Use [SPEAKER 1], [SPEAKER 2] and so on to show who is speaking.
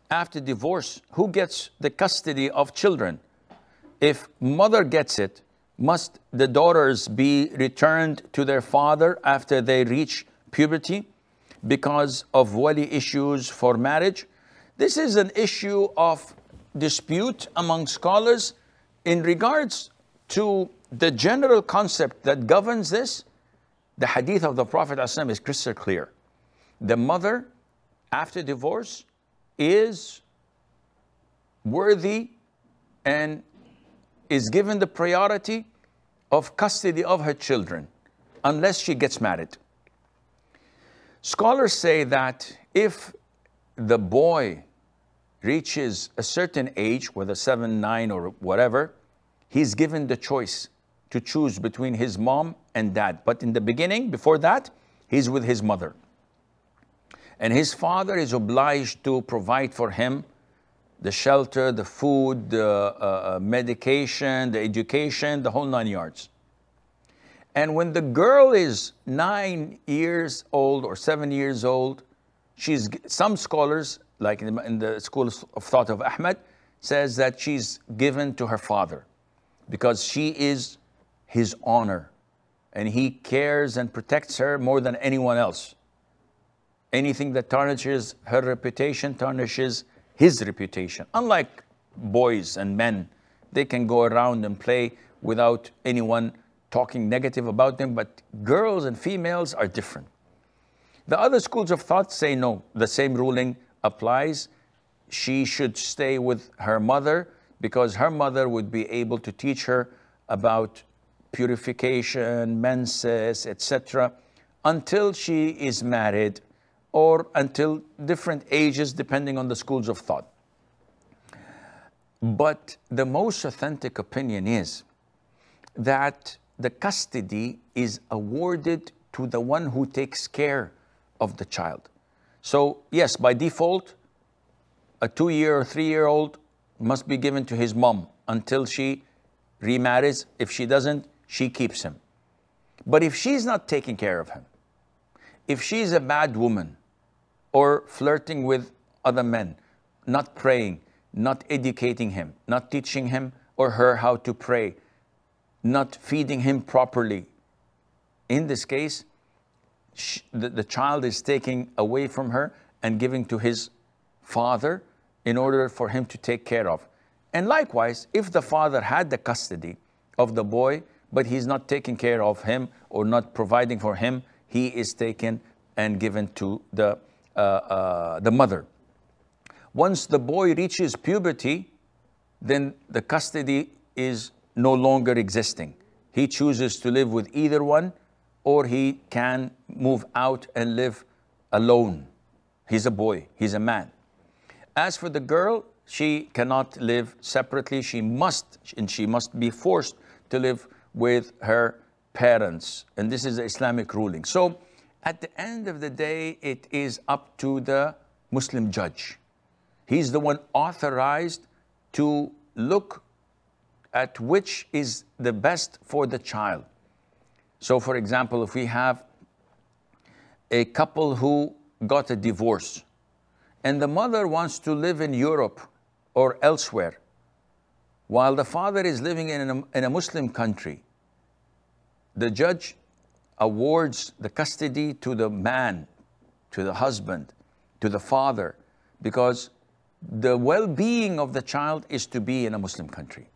[SPEAKER 1] after divorce, who gets the custody of children? If mother gets it, must the daughters be returned to their father after they reach puberty because of wali issues for marriage? This is an issue of dispute among scholars. In regards to the general concept that governs this, the hadith of the Prophet ﷺ is crystal clear. The mother, after divorce, is worthy and is given the priority of custody of her children unless she gets married. Scholars say that if the boy reaches a certain age, whether 7, 9 or whatever, he's given the choice to choose between his mom and dad. But in the beginning, before that, he's with his mother. And his father is obliged to provide for him the shelter, the food, the medication, the education, the whole 9 yards. And when the girl is 9 years old or 7 years old, some scholars, like in the school of thought of Ahmed, says that she's given to her father because she is his honor and he cares and protects her more than anyone else. Anything that tarnishes her reputation tarnishes his reputation. Unlike boys and men, they can go around and play without anyone talking negative about them, but girls and females are different. The other schools of thought say no, the same ruling applies. She should stay with her mother because her mother would be able to teach her about purification, menses, etc., until she is married or until different ages, depending on the schools of thought. But the most authentic opinion is that the custody is awarded to the one who takes care of the child. So yes, by default, a 2-year or 3-year-old must be given to his mom until she remarries. If she doesn't, she keeps him. But if she's not taking care of him, if she's a bad woman or flirting with other men, not praying, not educating him, not teaching him or her how to pray, not feeding him properly, in this case, the child is taken away from her and given to his father in order for him to take care of. And likewise, if the father had the custody of the boy, but he's not taking care of him or not providing for him, he is taken and given to the mother. Once the boy reaches puberty, then the custody is no longer existing. He chooses to live with either one, or he can move out and live alone. He's a boy, he's a man. As for the girl, she cannot live separately. She must be forced to live with her parents. And this is the Islamic ruling. So at the end of the day, it is up to the Muslim judge. He's the one authorized to look at which is the best for the child. So for example, if we have a couple who got a divorce and the mother wants to live in Europe or elsewhere, while the father is living in a Muslim country, the judge awards the custody to the man, to the husband, to the father, because the well-being of the child is to be in a Muslim country.